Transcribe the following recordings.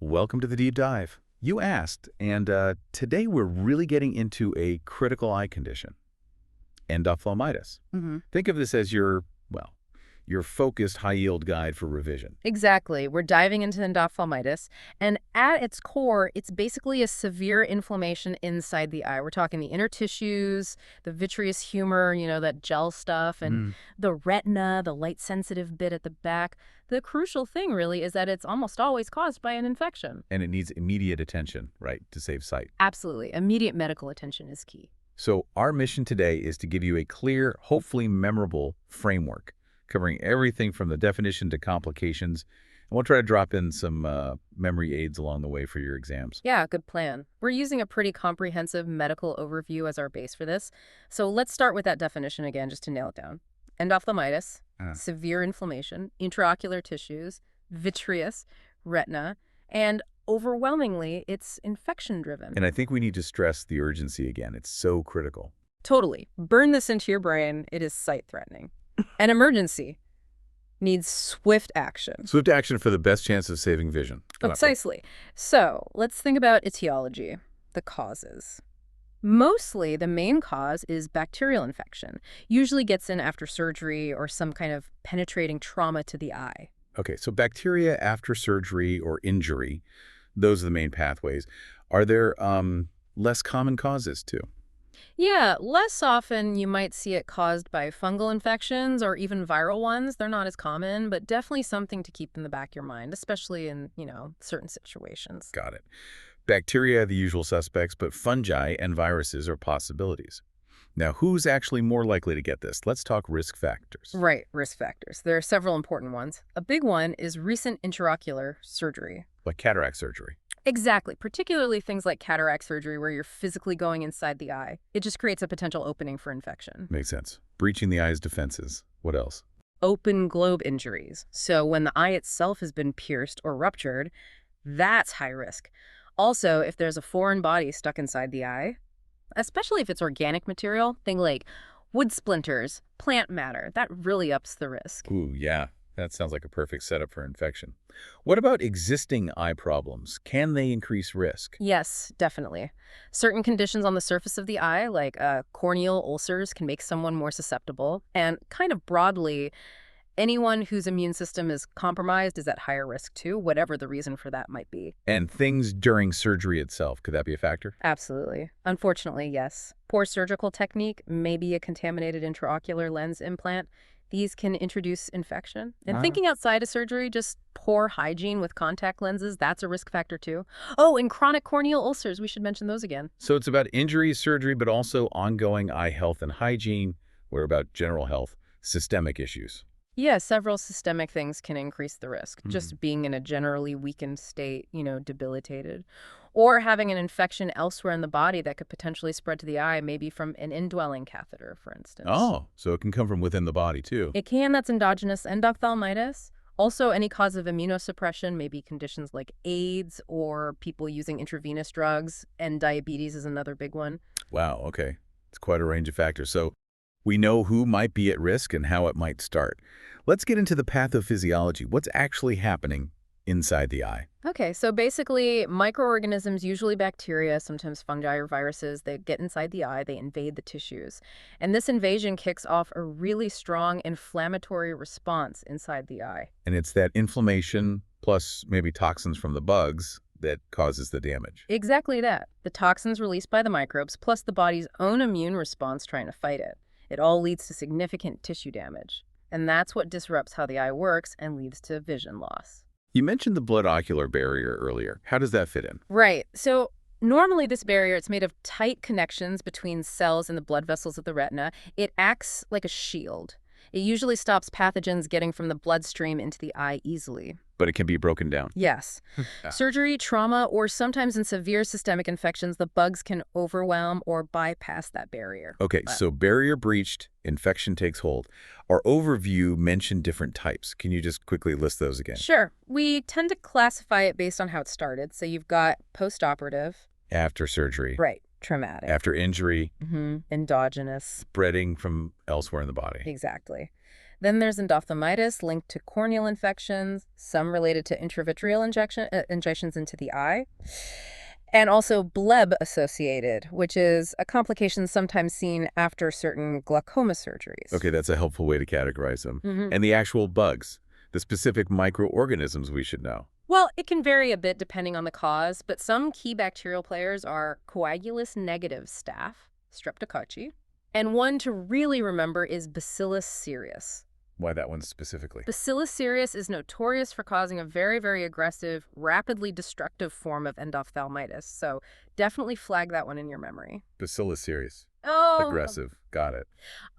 Welcome to the deep dive. You asked, and today we're really getting into a critical eye condition, endophthalmitis. Think of this as your focused high-yield guide for revision. Exactly. We're diving into endophthalmitis, and at its core, it's basically a severe inflammation inside the eye. We're talking the inner tissues, the vitreous humor, that gel stuff, and the retina, the light-sensitive bit at the back. The crucial thing, really, is that it's almost always caused by an infection. And it needs immediate attention, right, to save sight. Absolutely. Immediate medical attention is key. So our mission today is to give you a clear, hopefully memorable framework, covering everything from the definition to complications. And we'll try to drop in some memory aids along the way for your exams. Yeah, good plan. We're using a pretty comprehensive medical overview as our base for this. So let's start with that definition again, just to nail it down. Endophthalmitis, severe inflammation, intraocular tissues, vitreous, retina, and overwhelmingly, it's infection-driven. And I think we need to stress the urgency again. It's so critical. Totally. Burn this into your brain. It is sight-threatening. An emergency needs swift action. Swift action for the best chance of saving vision. Precisely. So let's think about etiology, the causes. Mostly, the main cause is bacterial infection. Usually gets in after surgery or some kind of penetrating trauma to the eye. Okay, so bacteria after surgery or injury, those are the main pathways. Are there less common causes too? Yeah, less often you might see it caused by fungal infections or even viral ones. They're not as common, but definitely something to keep in the back of your mind, especially in, certain situations. Got it. Bacteria are the usual suspects, but fungi and viruses are possibilities. Now, who's actually more likely to get this? Let's talk risk factors. Right, risk factors. There are several important ones. A big one is recent intraocular surgery. Like cataract surgery. Exactly, particularly things like cataract surgery where you're physically going inside the eye. It just creates a potential opening for infection. Makes sense. Breaching the eye's defenses. What else? Open globe injuries. So when the eye itself has been pierced or ruptured, that's high risk. Also, if there's a foreign body stuck inside the eye, especially if it's organic material, things like wood splinters, plant matter, that really ups the risk. Ooh, yeah. That sounds like a perfect setup for infection. What about existing eye problems? Can they increase risk? Yes, definitely. Certain conditions on the surface of the eye, like corneal ulcers, can make someone more susceptible. And kind of broadly, anyone whose immune system is compromised is at higher risk too, whatever the reason for that might be. And things during surgery itself, could that be a factor? Absolutely. Unfortunately, yes. Poor surgical technique, maybe a contaminated intraocular lens implant. These can introduce infection. And thinking outside of surgery, just poor hygiene with contact lenses, that's a risk factor too. Oh, and chronic corneal ulcers, we should mention those again. So it's about injury, surgery, but also ongoing eye health and hygiene. We're about general health, systemic issues. Yeah, several systemic things can increase the risk. Just being in a generally weakened state, debilitated. Or having an infection elsewhere in the body that could potentially spread to the eye, maybe from an indwelling catheter, for instance. Oh, so it can come from within the body too. It can. That's endogenous endophthalmitis. Also, any cause of immunosuppression, maybe conditions like AIDS or people using intravenous drugs, and diabetes is another big one. Wow, okay. It's quite a range of factors. So we know who might be at risk and how it might start. Let's get into the pathophysiology. What's actually happening inside the eye? Okay, so basically microorganisms, usually bacteria, sometimes fungi or viruses, they get inside the eye, they invade the tissues. And this invasion kicks off a really strong inflammatory response inside the eye. And it's that inflammation plus maybe toxins from the bugs that causes the damage. Exactly that. The toxins released by the microbes plus the body's own immune response trying to fight it. It all leads to significant tissue damage. And that's what disrupts how the eye works and leads to vision loss. You mentioned the blood-ocular barrier earlier. How does that fit in? Right. So normally this barrier, it's made of tight connections between cells in the blood vessels of the retina. It acts like a shield. It usually stops pathogens getting from the bloodstream into the eye easily. But it can be broken down. Yes. Surgery, trauma, or sometimes in severe systemic infections, the bugs can overwhelm or bypass that barrier. Okay, so barrier breached, infection takes hold. Our overview mentioned different types. Can you just quickly list those again? Sure. We tend to classify it based on how it started. So you've got postoperative. After surgery. Right. Traumatic. After injury. Endogenous. Spreading from elsewhere in the body. Exactly. Then there's endophthalmitis linked to corneal infections, some related to intravitreal injections into the eye, and also Bleb-associated, which is a complication sometimes seen after certain glaucoma surgeries. Okay, that's a helpful way to categorize them. Mm-hmm. And the actual bugs, the specific microorganisms we should know. Well, it can vary a bit depending on the cause, but some key bacterial players are coagulus-negative staph, streptococci, and one to really remember is Bacillus cereus. Why that one specifically? Bacillus cereus is notorious for causing a very, very aggressive, rapidly destructive form of endophthalmitis, so definitely flag that one in your memory. Bacillus cereus. Oh! Aggressive. Got it.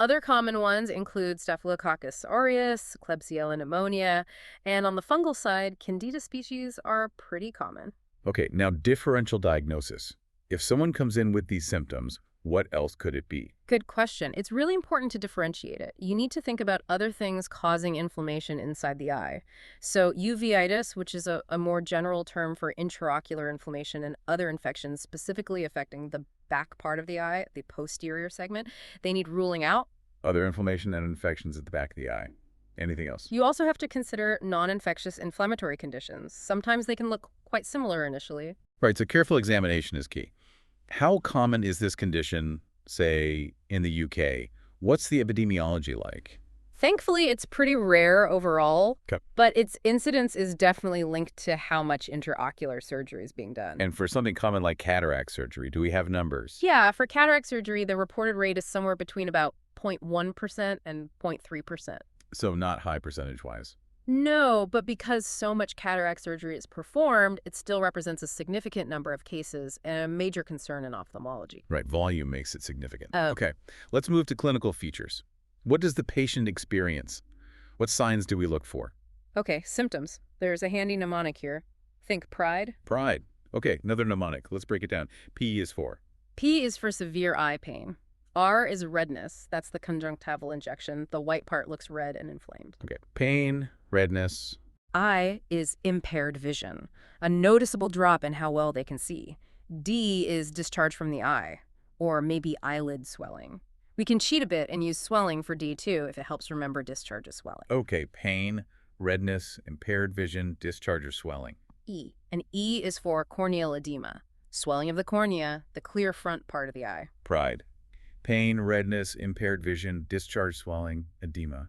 Other common ones include Staphylococcus aureus, Klebsiella pneumonia, and on the fungal side, Candida species are pretty common. Okay, now differential diagnosis. If someone comes in with these symptoms, what else could it be? Good question. It's really important to differentiate it. You need to think about other things causing inflammation inside the eye. So uveitis, which is a more general term for intraocular inflammation and other infections specifically affecting the back part of the eye, the posterior segment, they need ruling out. Other inflammation and infections at the back of the eye. Anything else? You also have to consider non-infectious inflammatory conditions. Sometimes they can look quite similar initially. Right, so careful examination is key. How common is this condition, say, in the UK? What's the epidemiology like? Thankfully, it's pretty rare overall, Okay. but its incidence is definitely linked to how much intraocular surgery is being done. And for something common like cataract surgery, do we have numbers? Yeah, for cataract surgery, the reported rate is somewhere between about 0.1% and 0.3%. So not high percentage-wise. No, but because so much cataract surgery is performed, it still represents a significant number of cases and a major concern in ophthalmology. Right, volume makes it significant. Oh. Okay, let's move to clinical features. What does the patient experience? What signs do we look for? Okay, symptoms. There's a handy mnemonic here. Think pride. Pride. Okay, another mnemonic. Let's break it down. P is for? P is for severe eye pain. R is redness. That's the conjunctival injection. The white part looks red and inflamed. Okay, pain, redness. I is impaired vision, a noticeable drop in how well they can see. D is discharge from the eye, or maybe eyelid swelling. We can cheat a bit and use swelling for D too if it helps remember discharge as swelling. Okay, pain, redness, impaired vision, discharge or swelling. E. And E is for corneal edema, swelling of the cornea, the clear front part of the eye. Pride. Pain, redness, impaired vision, discharge, swelling, edema.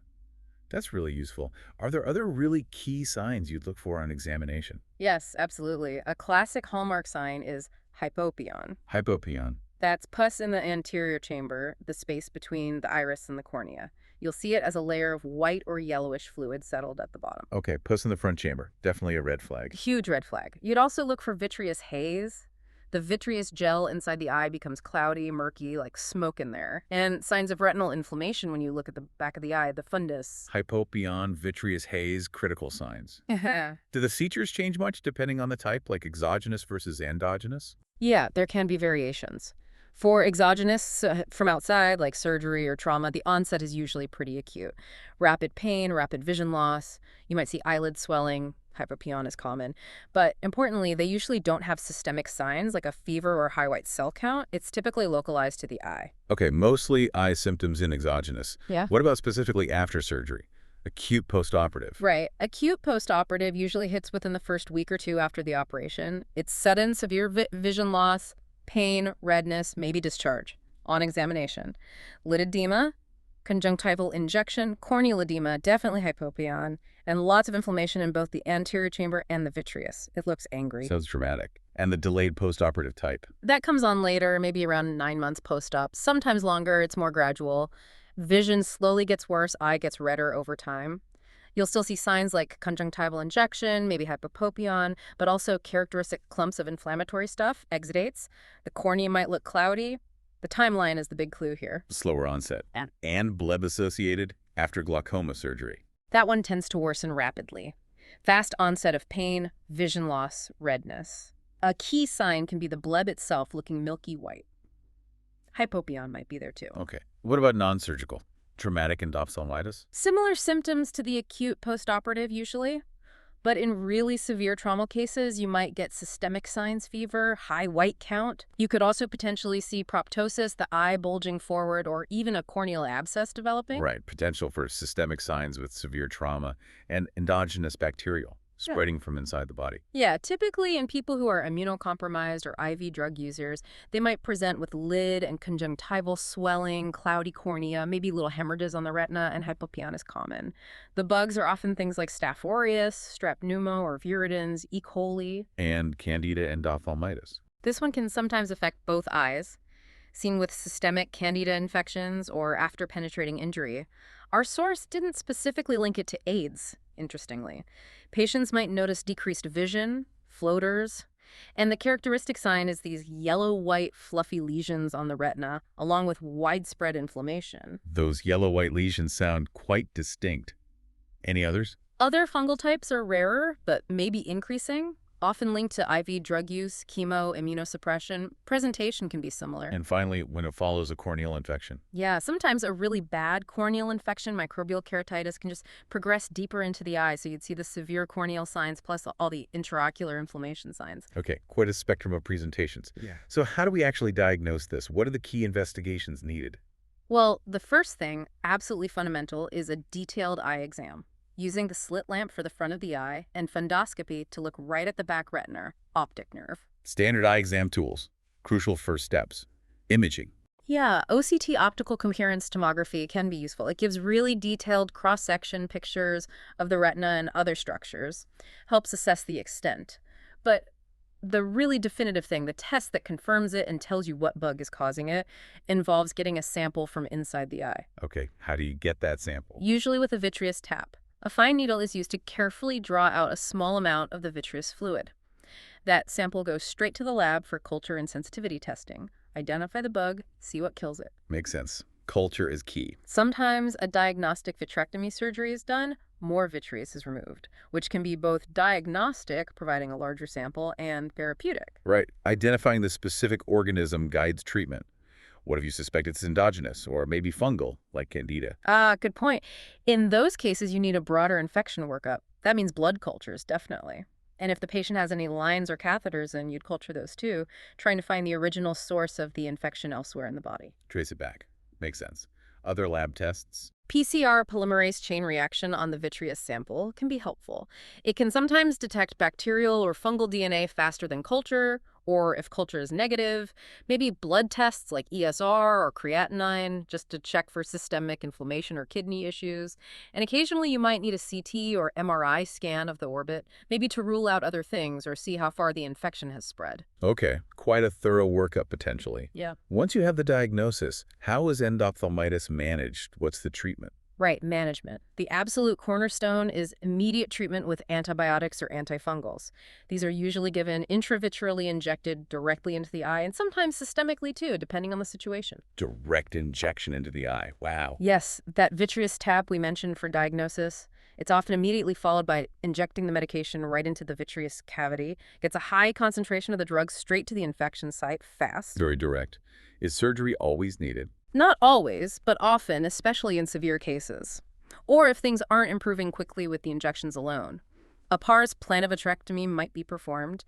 That's really useful. Are there other really key signs you'd look for on examination? Yes, absolutely. A classic hallmark sign is hypopyon. Hypopyon. That's pus in the anterior chamber, the space between the iris and the cornea. You'll see it as a layer of white or yellowish fluid settled at the bottom. Okay, pus in the front chamber. Definitely a red flag. Huge red flag. You'd also look for vitreous haze. The vitreous gel inside the eye becomes cloudy, murky, like smoke in there. And signs of retinal inflammation when you look at the back of the eye, the fundus. Hypopyon, vitreous haze, critical signs. Do the features change much depending on the type, like exogenous versus endogenous? Yeah, there can be variations. For exogenous, from outside, like surgery or trauma, the onset is usually pretty acute. Rapid pain, rapid vision loss. You might see eyelid swelling. Hypopyon is common. But importantly, they usually don't have systemic signs like a fever or high white cell count. It's typically localized to the eye. Okay, mostly eye symptoms in exogenous. Yeah. What about specifically after surgery? Acute postoperative. Right. Acute postoperative usually hits within the first week or two after the operation. It's sudden, severe vision loss, pain, redness, maybe discharge on examination. Lid edema, conjunctival injection, corneal edema, definitely hypopyon, and lots of inflammation in both the anterior chamber and the vitreous. It looks angry. Sounds dramatic. And the delayed postoperative type. That comes on later, maybe around 9 months post-op. Sometimes longer, it's more gradual. Vision slowly gets worse, eye gets redder over time. You'll still see signs like conjunctival injection, maybe hypopyon, but also characteristic clumps of inflammatory stuff, exudates. The cornea might look cloudy. The timeline is the big clue here. Slower onset. And Bleb-associated after glaucoma surgery. That one tends to worsen rapidly. Fast onset of pain, vision loss, redness. A key sign can be the bleb itself looking milky white. Hypopyon might be there too. Okay. What about non-surgical? Traumatic endophthalmitis? Similar symptoms to the acute postoperative usually. But in really severe trauma cases, you might get systemic signs, fever, high white count. You could also potentially see proptosis, the eye bulging forward, or even a corneal abscess developing. Right, potential for systemic signs with severe trauma and endogenous bacterial Yeah. spreading from inside the body. Yeah, typically in people who are immunocompromised or IV drug users, they might present with lid and conjunctival swelling, cloudy cornea, maybe little hemorrhages on the retina, and hypopyon is common. The bugs are often things like Staph aureus, Strep pneumo or viridans, E. coli. And Candida endophthalmitis. This one can sometimes affect both eyes, seen with systemic Candida infections or after penetrating injury. Our source didn't specifically link it to AIDS, interestingly. Patients might notice decreased vision, floaters, and the characteristic sign is these yellow-white fluffy lesions on the retina, along with widespread inflammation. Those yellow-white lesions sound quite distinct. Any others? Other fungal types are rarer, but maybe increasing, often linked to IV drug use, chemo, immunosuppression. Presentation can be similar. And finally, when it follows a corneal infection. Yeah, sometimes a really bad corneal infection, microbial keratitis, can just progress deeper into the eye, so you'd see the severe corneal signs plus all the intraocular inflammation signs. Okay, quite a spectrum of presentations. Yeah. So how do we actually diagnose this? What are the key investigations needed? Well, the first thing, absolutely fundamental, is a detailed eye exam, using the slit lamp for the front of the eye and fundoscopy to look right at the back retina, optic nerve. Standard eye exam tools. Crucial first steps. Imaging. Yeah, OCT optical coherence tomography can be useful. It gives really detailed cross-section pictures of the retina and other structures, helps assess the extent. But the really definitive thing, the test that confirms it and tells you what bug is causing it, involves getting a sample from inside the eye, Okay, how do you get that sample? usually with a vitreous tap. A fine needle is used to carefully draw out a small amount of the vitreous fluid. That sample goes straight to the lab for culture and sensitivity testing. Identify the bug, see what kills it. Makes sense. Culture is key. Sometimes a diagnostic vitrectomy surgery is done, more vitreous is removed, which can be both diagnostic, providing a larger sample, and therapeutic. Right. Identifying the specific organism guides treatment. What if you suspect it's endogenous or maybe fungal, like Candida? Good point. In those cases, you need a broader infection workup. That means blood cultures, definitely. And if the patient has any lines or catheters, then you'd culture those too, trying to find the original source of the infection elsewhere in the body. Trace it back. Makes sense. Other lab tests? PCR polymerase chain reaction on the vitreous sample can be helpful. It can sometimes detect bacterial or fungal DNA faster than culture, or if culture is negative, maybe blood tests like ESR or creatinine just to check for systemic inflammation or kidney issues. And occasionally you might need a CT or MRI scan of the orbit, maybe to rule out other things or see how far the infection has spread. Okay, quite a thorough workup potentially. Yeah. Once you have the diagnosis, how is endophthalmitis managed? What's the treatment? Right, management. The absolute cornerstone is immediate treatment with antibiotics or antifungals. These are usually given intravitreally injected directly into the eye and sometimes systemically too, depending on the situation. Direct injection into the eye. Wow. Yes, that vitreous tap we mentioned for diagnosis, it's often immediately followed by injecting the medication right into the vitreous cavity. Gets a high concentration of the drug straight to the infection site fast. Very direct. Is surgery always needed? Not always, but often, especially in severe cases. Or if things aren't improving quickly with the injections alone. A pars planivitrectomy might be performed.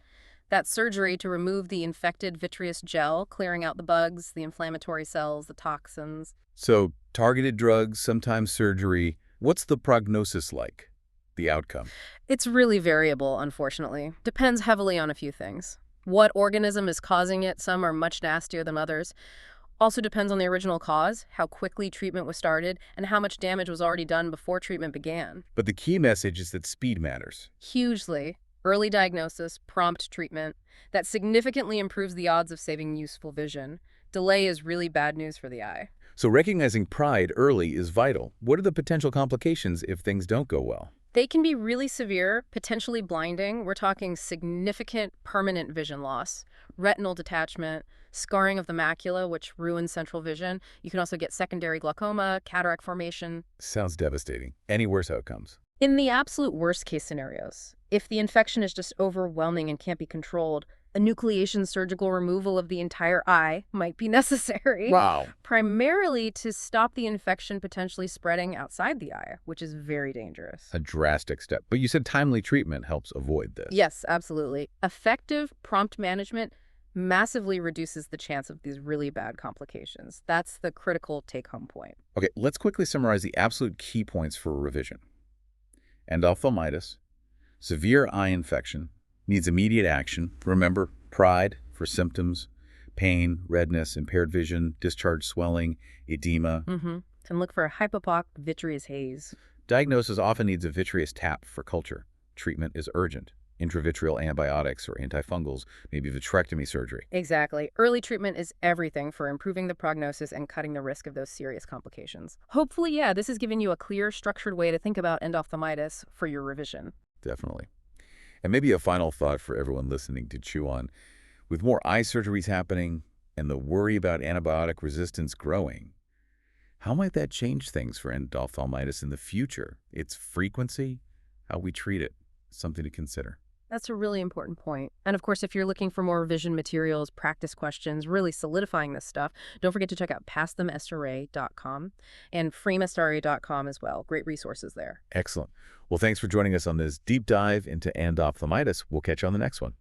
That's surgery to remove the infected vitreous gel, clearing out the bugs, the inflammatory cells, the toxins. So, targeted drugs, sometimes surgery. What's the prognosis like? The outcome? It's really variable, unfortunately. Depends heavily on a few things. What organism is causing it? Some are much nastier than others. Also depends on the original cause, how quickly treatment was started, and how much damage was already done before treatment began. But the key message is that speed matters. Hugely. Early diagnosis, prompt treatment. That significantly improves the odds of saving useful vision. Delay is really bad news for the eye. So recognizing pride early is vital. What are the potential complications if things don't go well? They can be really severe, potentially blinding. We're talking significant permanent vision loss, retinal detachment, scarring of the macula, which ruins central vision. You can also get secondary glaucoma, cataract formation. Sounds devastating. Any worse outcomes? In the absolute worst case scenarios, if the infection is just overwhelming and can't be controlled, enucleation surgical removal of the entire eye might be necessary, Wow. primarily to stop the infection potentially spreading outside the eye, which is very dangerous. A drastic step. But you said timely treatment helps avoid this. Yes, absolutely. Effective, prompt management massively reduces the chance of these really bad complications. That's the critical take-home point. Okay, let's quickly summarize the absolute key points for revision. Endophthalmitis, severe eye infection, needs immediate action. Remember, PRIDE for symptoms, pain, redness, impaired vision, discharge swelling, edema. And look for a hypopoc vitreous haze. Diagnosis often needs a vitreous tap for culture. Treatment is urgent. Intravitreal antibiotics or antifungals, maybe vitrectomy surgery. Exactly. Early treatment is everything for improving the prognosis and cutting the risk of those serious complications. Hopefully, yeah, this has given you a clear, structured way to think about endophthalmitis for your revision. Definitely. And maybe a final thought for everyone listening to chew on. With more eye surgeries happening and the worry about antibiotic resistance growing, how might that change things for endophthalmitis in the future? Its frequency, how we treat it, something to consider. That's a really important point. And of course, if you're looking for more revision materials, practice questions, really solidifying this stuff, don't forget to check out passthemsra.com and freemsra.com as well. Great resources there. Excellent. Well, thanks for joining us on this deep dive into endophthalmitis. We'll catch you on the next one.